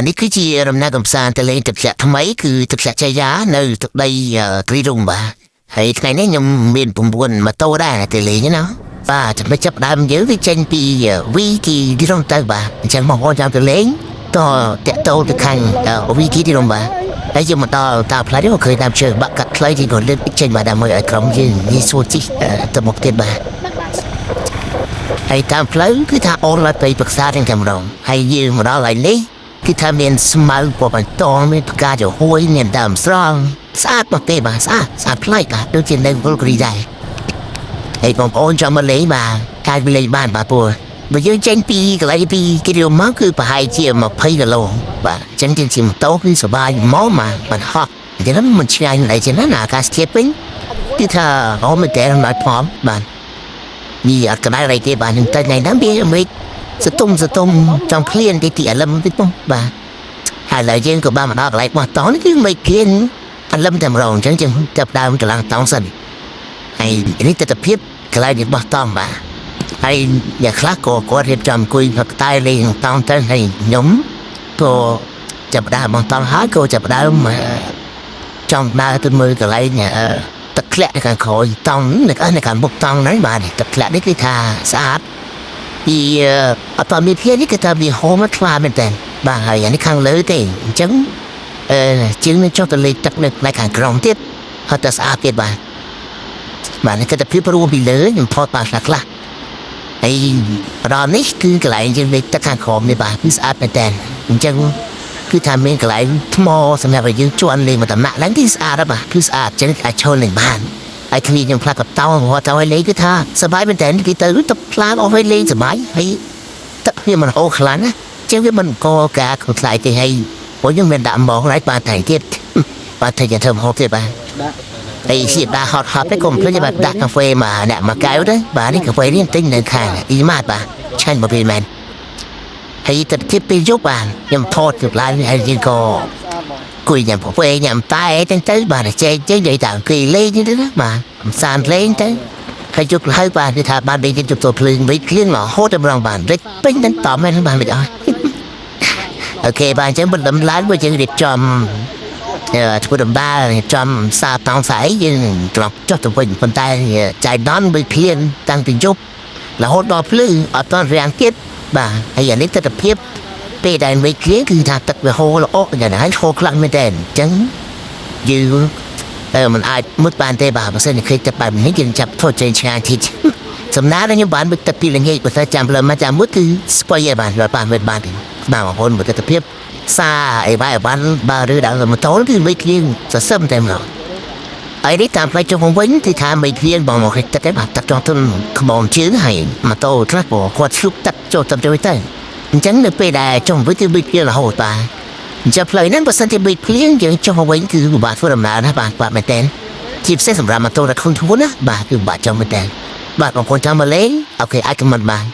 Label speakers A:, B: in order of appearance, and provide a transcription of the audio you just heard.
A: នេះគឺជារំណាក់កំសាន្តទៅលេងទឹកធ្លាក់ថ្មីគឺទឹកធ្លាក់ចៃយ៉ានៅទឹកដីគ្រីរុងបាទហើយថ្ងៃនេះខ្ញុំមាន9ម៉ូតូដែរទៅលេងណាបាទចាំចាប់ដើមយើងវាចេញពីវីគីទីរុងទៅបាទអញ្ចឹងមកបងចាំទៅលេងតតាក់តោទៅខាងវីគីទីរុងបាទហើយយើងមកដល់តាមផ្លូវនេះក៏ឃើញតាមជើងបាក់កាត់ខ្លីទីក៏លើកចេញមកដើម្បីឲ្យក្រុមយើងងាយស្រួលជិះទៅមុខទៀតបាទហើយតាមផ្លូវគឺថាអូនឡើងទៅប្រឹក្សាទាំងតែម្ដងហើយយើងមកដល់ហើយនេះគឺថាមានស្មៅពណ៌បៃតងមានផ្កាចំហួយមានដើមស្រង់ស្អាតមកទេបាទស្អាតប្លែកបាទដូចជានៅវល់គ្រីដែរហើយបងប្អូនចាំមកលេងបាទកាយលេងបានបាទពួកបើយើងចេញពីកន្លែងពីគីឡូម៉ែត្រគឺប្រហែលជា20គីឡូបាទអញ្ចឹងជាម៉ូតូគឺសុបាយមកមិនហត់អញ្ចឹងមិនឆ្ងាយណាស់ជាណាអាកាសធាតុវិញគឺថាអូមិនតែដល់ផងបាទនេះអត់កណ្ដាលអីទេបាទនឹងតែថ្ងៃហ្នឹងវាមិនសតុំចំឃ្លៀនទីអាលឹមតិចបាទហើយឡើយយើងក៏បានមកដល់កន្លែងបោះតង់នេះគឺមិនឃ្លៀនអាលឹមតែម្ដងអញ្ចឹងយើងចាប់ដើមកន្លងតង់សិនហើយនេះទស្សនភាពកន្លែងនេះបោះតង់បាទហើយអ្នកខ្លះក៏គាត់រៀបចំអង្គុយផឹកតែលេងតង់ទៅហើយខ្ញុំក៏ចាប់ដើមបោះតង់ហើយក៏ចាប់ដើមចង់ដើរទៅមើលកន្លែងទឹកធ្លាក់នៅខាងក្រោយតង់នៅខាងមុខតង់ហ្នឹងបាទទឹកធ្លាក់នេះគឺថាស្អាតពីអត់មានភៀននេះគឺថាវាហូរមកខ្លាមែនតើបាទហើយអានេះខាងលើទេអញ្ចឹងជាងនឹងចុះទៅលេងទឹកនៅខាងក្រោមទៀតហើយតែស្អាតទៀតបាទនេះគឺតែភាពរួមពីលើខ្ញុំថតបានខ្លះហើយរ៉នេះគឺកន្លែងយើងលេងទឹកខាងក្រោមនេះបាទគឺស្អាតមែនតើអញ្ចឹងគឺថាមានកន្លែងថ្មសម្រាប់ឲ្យយើងជន់លេងមកតំណាក់ឡើងគឺស្អាតបាទគឺស្អាតចឹងអាចឈរលេងបានហើយគ្នាខ្ញុំផ្លាក់កតោរត់ទៅឲ្យលេងគឺថាសប្បាយមែនតើគេទៅទឹកផ្លាកអស់ឲ្យលេងសប្បាយហើយទឹកវាមិនអូខ្លាំងណាចឹងវាមិនកការខ្លាំងទេហើយពួកយើងមានដាក់ហ្មងហើយបាទតែទៀតបាទតែយ៉ាងធ្វើហូបទៀតបាទហើយជាដាក់ហត់ទេកុំភ្លេចបាទដាក់កាហ្វេមកអ្នកមកកៅទៅបាទនេះកាហ្វេនេះទិញនៅខាងអ៊ីម៉ាតបាទឆាញ់មកពេលមែនហើយទឹកទីពេលយប់បាទខ្ញុំថតទៅឡើងហើយយើងក៏គួយញ៉ាំកាហ្វេញ៉ាំតែទៅបាទចេះនិយាយតាមគេលេងទៅណាបាទកំសាន្តលេងទៅហើយជប់ហើយបាទគេថាបានលេងជប់ទៅភ្លើងវិញភ្លៀងមកហូតទៅរងបានរិចពេញដល់តមែនបានមិនអស់អូខេបាទអញ្ចឹងបន្លំឡើងមកយើងរៀបចំធ្វើដំណើរចំសាតង់ស្អែកយើងត្រង់ចុះទៅវិញប៉ុន្តែចៃដន្យបីភ្លៀងតាំងពីយប់រហូតដល់ភ្លឺអត់តរាំងទៀតបាទហើយអានេះទស្សនភាពពេលដែលមេឃគ្លៀងគឺថាទឹកវាហូរល្អយ៉ាងណាហូរខ្លាំងមែនតើអញ្ចឹងយើងមិនអាចមុតបានទេបាទបើសិនជាឃើញទឹកបែបនេះយើងចាប់ធ្វើចេញឆ្ងាយតិចសំណាខ្ញុំបានមើលទឹកពីល្ងាចបើតែចាំលើមកចាំមុតគឺស្ពៃឯបានបានមើលបានបាទបងប្អូនមើលទស្សនភាពសាអីបានបើឬដល់ម៉ូតូគឺមេឃគ្លៀងសសឹមតែម្ដងហើយនេះតាមផ្លូវចុះវិញគឺថាមេឃគ្លៀងបងមកទឹកទេបាទទឹកចង់ទៅខ្មងជើងហើយម៉ូតូខ្លះគាត់ឈប់ទឹកចូលទៅអញ្ចឹងនៅពេលដែលចុះវិញគឺមេឃគ្លៀងរហូតបាទអញ្ចឹងផ្លូវហ្នឹងបើសិនជាមេឃគ្លៀងយើងចុះវិញគឺពិបាកធ្វើដំណើរណាបាទមែនតើជាពិសេសសម្រាប់ម៉ូតូដែលខ្លួនធ្ងន់ណាបាទគឺពិបាកចង់មែនតើបាទបងប្អូនចាំមកលេងអូខេអាចខមមិនបាន